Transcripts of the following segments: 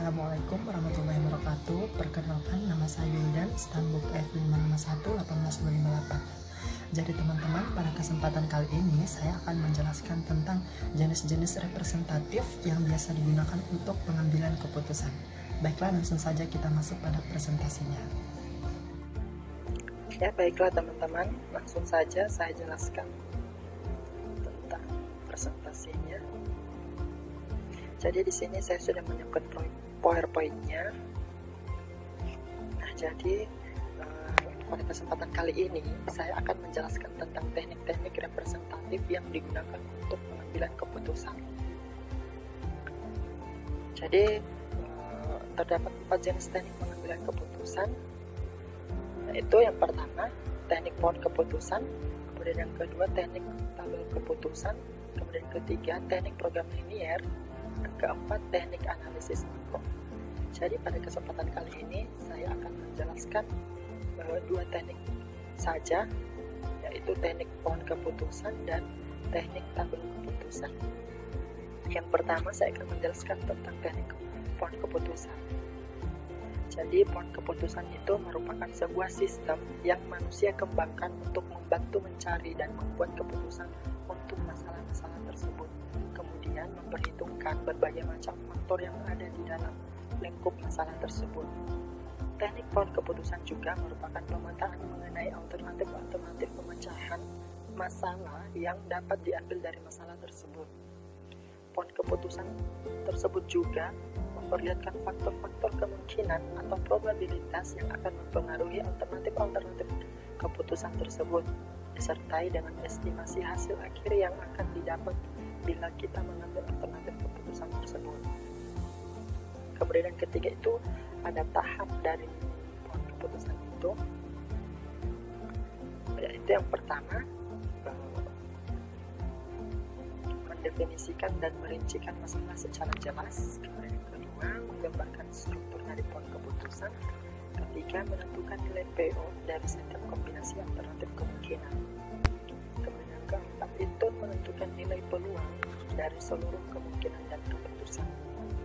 Assalamualaikum warahmatullahi wabarakatuh. Perkenalkan, nama saya Yudan, Stanbook F551-18258. Jadi teman-teman, pada kesempatan kali ini saya akan menjelaskan tentang jenis-jenis representatif yang biasa digunakan untuk pengambilan keputusan. Baiklah, langsung saja kita masuk pada presentasinya. Ya, baiklah teman-teman, langsung saja saya jelaskan tentang presentasinya. Jadi di sini saya sudah menyiapkan PowerPoint-nya. Nah, jadi pada kesempatan kali ini saya akan menjelaskan tentang teknik-teknik representatif yang digunakan untuk pengambilan keputusan. Jadi terdapat 4 jenis teknik pengambilan keputusan. Yaitu yang pertama, teknik pohon keputusan, kemudian yang kedua teknik tabel keputusan, kemudian yang ketiga teknik program linier, yang keempat teknik analisis makro. Jadi pada kesempatan kali ini saya akan menjelaskan dua teknik saja, yaitu teknik pohon keputusan dan teknik tabel keputusan. Yang pertama saya akan menjelaskan tentang teknik pohon keputusan. Jadi pohon keputusan itu merupakan sebuah sistem yang manusia kembangkan untuk membantu mencari dan membuat keputusan untuk masalah-masalah tersebut. Kemudian memperhitungkan berbagai macam faktor yang ada di dalam lingkup masalah tersebut. Teknik pohon keputusan juga merupakan pemetaan mengenai alternatif-alternatif pemecahan masalah yang dapat diambil dari masalah tersebut. Pohon keputusan tersebut juga memperlihatkan faktor-faktor kemungkinan atau probabilitas yang akan mempengaruhi alternatif-alternatif keputusan tersebut, disertai dengan estimasi hasil akhir yang akan didapat bila kita mengambil alternatif keputusan tersebut. Kemudian yang ketiga itu ada tahap dari pohon keputusan itu, yaitu yang pertama mendefinisikan dan merincikan masalah secara jelas. Kemudian yang kedua menggambarkan struktur dari pohon keputusan. Ketiga menentukan nilai PO dari setiap kombinasi alternatif kemungkinan. Kemudian yang keempat itu menentukan nilai peluang dari seluruh kemungkinan dan keputusan.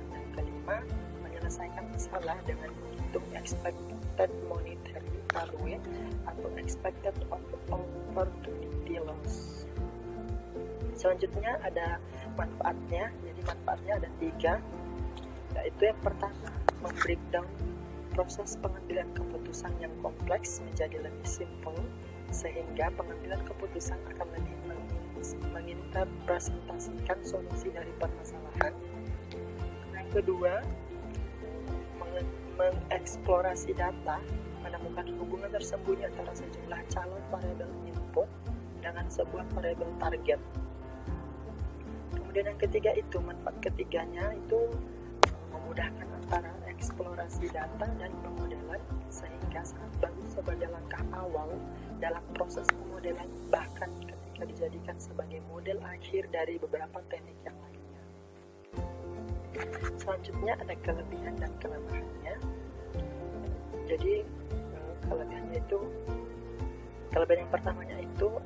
Yang kelima menyelesaikan masalah dengan menghitung expected monetary ROI atau expected opportunity loss. Selanjutnya ada manfaatnya. Jadi manfaatnya ada 3, yaitu yang pertama membreakdown proses pengambilan keputusan yang kompleks menjadi lebih simpel, sehingga pengambilan keputusan akan lebih menginterpretasikan solusi dari permasalahan. Yang kedua, mengeksplorasi data, menemukan hubungan tersembunyi antara sejumlah calon variabel input dengan sebuah variabel target. Kemudian yang ketiga itu manfaat ketiganya itu memudahkan antara eksplorasi data dan pemodelan, sehingga sangat bagus sebagai langkah awal dalam proses pemodelan, bahkan ketika dijadikan sebagai model akhir dari beberapa teknik yang lainnya. Selanjutnya ada kelebihan dan kelemahannya. Jadi kelebihannya itu, kelebihan yang pertamanya itu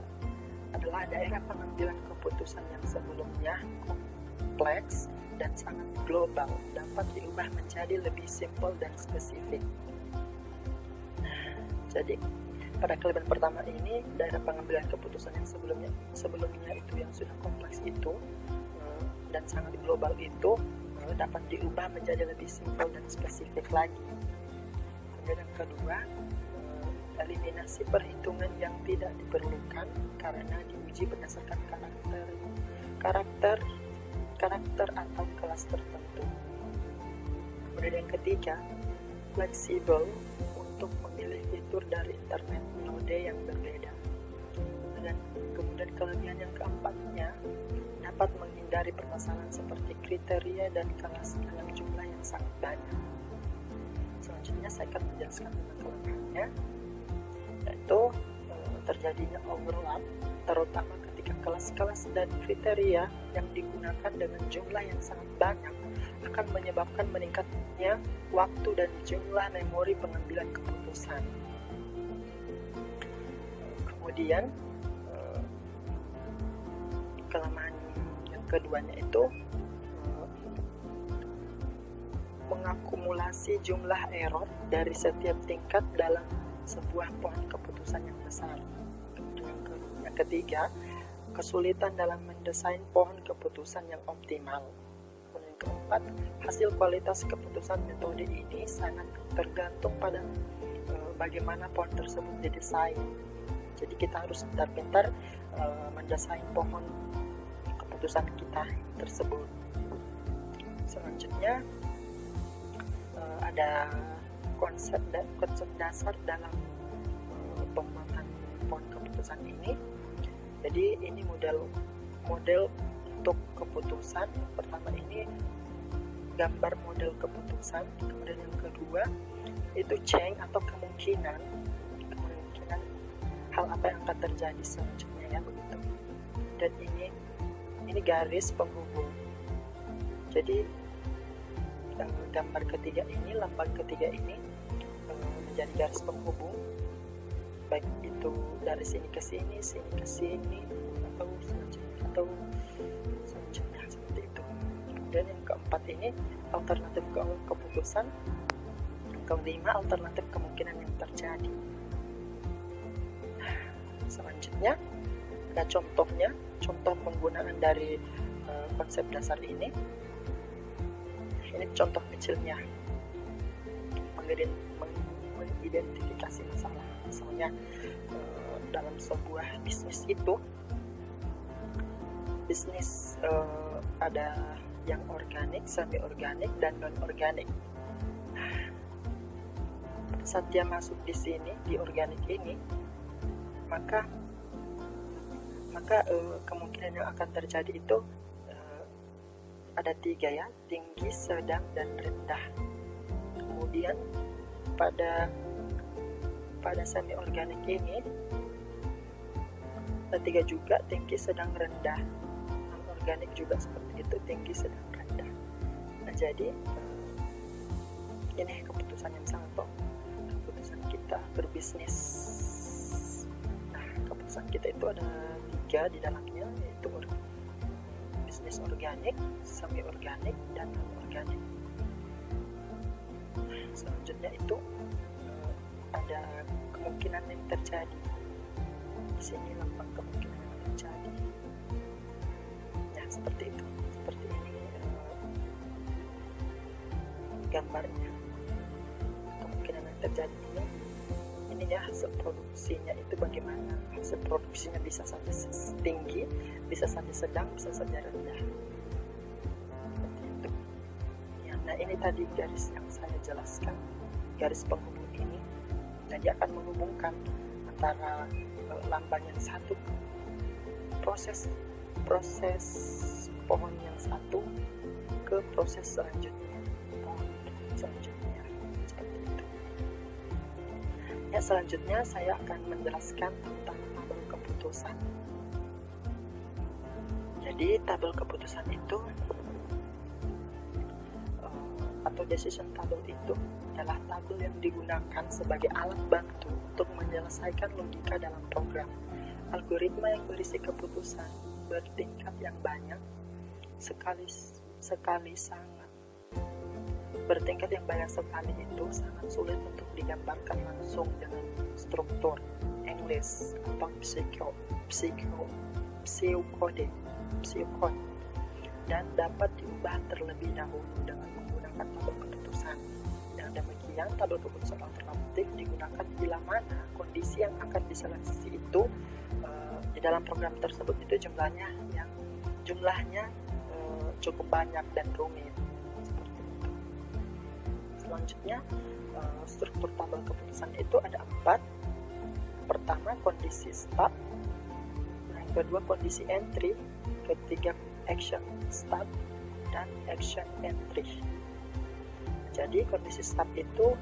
adalah daerah pengambilan keputusan yang sebelumnya kompleks dan sangat global dapat diubah menjadi lebih simpel dan spesifik. Jadi pada kelebihan pertama ini, daerah pengambilan keputusan yang sebelumnya itu yang sudah kompleks itu dan sangat global itu dapat diubah menjadi lebih simpel dan spesifik lagi. Kemudian yang kedua, eliminasi perhitungan yang tidak diperlukan karena diuji berdasarkan karakter atau kelas tertentu. Kemudian yang ketiga, fleksibel untuk memilih fitur dari internet node yang berbeda. Dan kemudian kelebihan yang keempatnya, dapat menghindari permasalahan seperti kriteria dan kelas dalam jumlah yang sangat banyak. Selanjutnya saya akan menjelaskan tentang kelemahannya, yaitu terjadinya overlap, terutama ketika kelas-kelas dan kriteria yang digunakan dengan jumlah yang sangat banyak akan menyebabkan meningkatnya waktu dan jumlah memori pengambilan keputusan. Kemudian kelemahan yang keduanya itu mengakumulasi jumlah error dari setiap tingkat dalam sebuah pohon keputusan yang besar. Yang ketiga, kesulitan dalam mendesain pohon keputusan yang optimal. Yang keempat, hasil kualitas keputusan metode ini sangat tergantung pada bagaimana pohon tersebut didesain. Jadi kita harus pintar-pintar mendesain pohon keputusan kita tersebut. Selanjutnya ada konsep dasar dalam pembuatan pohon keputusan ini. Jadi ini model untuk keputusan. Pertama ini gambar model keputusan. Kemudian yang kedua itu change atau kemungkinan hal apa yang akan terjadi selanjutnya, ya begitu. Dan ini garis penghubung. Jadi gambar ketiga ini, lambang ketiga ini menjadi garis penghubung, baik itu dari sini ke sini atau selanjutnya seperti itu. Kemudian yang keempat ini alternatif keputusan, yang kelima alternatif kemungkinan yang terjadi. Selanjutnya ada contoh penggunaan dari konsep dasar ini. Ini contoh kecilnya, mengidentifikasi masalah. Misalnya dalam sebuah bisnis itu, ada yang organik, semi organik, dan non organik. Saat dia masuk di sini, di organik ini, maka kemungkinan yang akan terjadi itu ada 3, ya, tinggi, sedang, dan rendah. Kemudian pada semi organik ini ada 3 juga, tinggi, sedang, rendah. Non organik juga seperti itu, tinggi, sedang, rendah. Nah, jadi ini keputusan yang sangat keputusan kita berbisnis. Nah, keputusan kita itu ada 3 di dalamnya, yaitu bisnis organik, semi organik, dan non organik. Selanjutnya itu ada kemungkinan yang terjadi. Di sini lambang kemungkinan yang terjadi. Ya, seperti itu. Seperti ini gambarnya. Kemungkinan yang terjadi ini ya, hasil produksinya itu bagaimana. Hasil produksinya bisa saja tinggi, bisa saja sedang, bisa saja rendah. Seperti itu. Ya, nah ini tadi garis yang saya jelaskan, garis penghubung ini. Nah, dia akan menghubungkan antara lambang yang satu, proses pohon yang satu ke proses selanjutnya, pohon selanjutnya, seperti itu. Ya, selanjutnya saya akan menjelaskan tentang tabel keputusan. Jadi tabel keputusan itu atau decision table itu adalah tabel yang digunakan sebagai alat bantu untuk menyelesaikan logika dalam program. Algoritma yang berisi keputusan bertingkat yang banyak sekali sangat bertingkat yang banyak sekali itu sangat sulit untuk digambarkan langsung dengan struktur English atau pseudocode dan dapat diubah terlebih dahulu dengan menggunakan tabel keputusan. Dengan demikian, tabel keputusan alternatif digunakan bila mana kondisi yang akan diseleksi itu di dalam program tersebut itu jumlahnya cukup banyak dan rumit. Seperti itu. Selanjutnya, struktur tabel keputusan itu ada 4. Pertama, kondisi start. Yang kedua, kondisi entry. Ketiga, action start dan action entry. Jadi kondisi start itu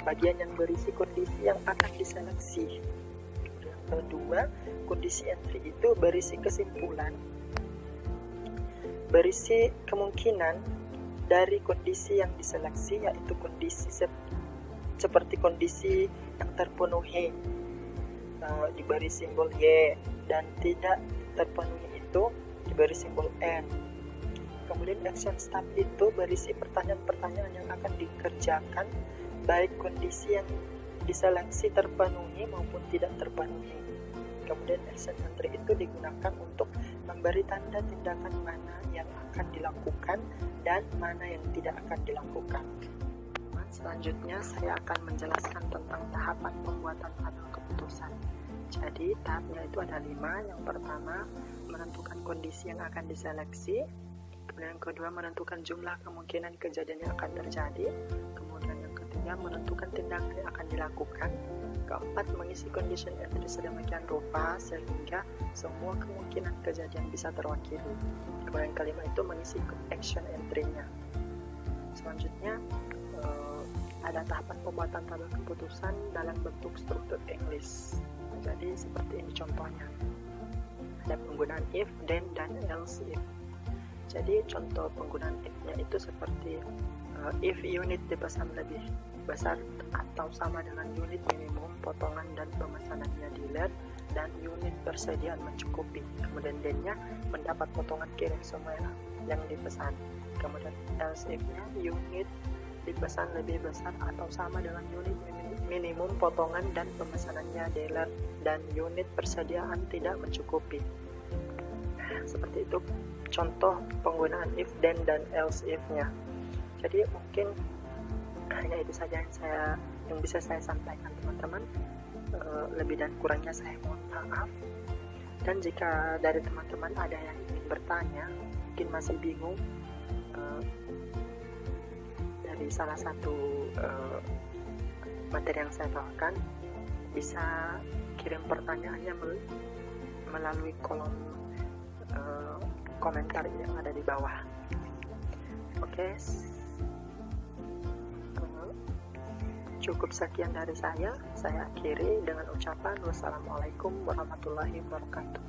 bagian yang berisi kondisi yang akan diseleksi. Yang kedua, kondisi entry itu berisi kesimpulan, berisi kemungkinan dari kondisi yang diseleksi, yaitu kondisi seperti kondisi yang terpenuhi diberi simbol Y dan tidak terpenuhi itu diberi simbol N. Kemudian action step itu berisi pertanyaan-pertanyaan yang akan dikerjakan baik kondisi yang diseleksi terpenuhi maupun tidak terpenuhi. Kemudian action entry itu digunakan untuk memberi tanda tindakan mana yang akan dilakukan dan mana yang tidak akan dilakukan. Selanjutnya saya akan menjelaskan tentang tahapan pembuatan tabel keputusan. Jadi tahapnya itu ada 5. Yang pertama, menentukan kondisi yang akan diseleksi. Kemudian yang kedua, menentukan jumlah kemungkinan kejadian yang akan terjadi. Kemudian yang ketiga, menentukan tindakan yang akan dilakukan. Keempat, mengisi condition entry sedemikian rupa sehingga semua kemungkinan kejadian bisa terwakili. Kemudian kelima itu mengisi action entry-nya. Selanjutnya ada tahapan pembuatan tabel keputusan dalam bentuk struktur English. Jadi seperti ini contohnya. Ada penggunaan if, then, dan else if. Jadi contoh penggunaan if-nya itu seperti if unit dipesan lebih besar atau sama dengan unit minimum potongan dan pemesanannya dealer dan unit persediaan mencukupi. Kemudian then-nya mendapat potongan kirim semua yang dipesan. Kemudian else if-nya unit dipesan lebih besar atau sama dengan unit minimum potongan dan pemesanannya dealer dan unit persediaan tidak mencukupi. Seperti itu contoh penggunaan if, then, dan else if-nya. Jadi mungkin hanya itu saja yang bisa saya sampaikan teman-teman. Lebih dan kurangnya saya mohon maaf. Dan jika dari teman-teman ada yang ingin bertanya, mungkin masih bingung dari salah satu materi yang saya bawakan, bisa kirim pertanyaannya melalui kolom komentar yang ada di bawah. Oke, cukup sekian dari saya akhiri dengan ucapan wassalamualaikum warahmatullahi wabarakatuh.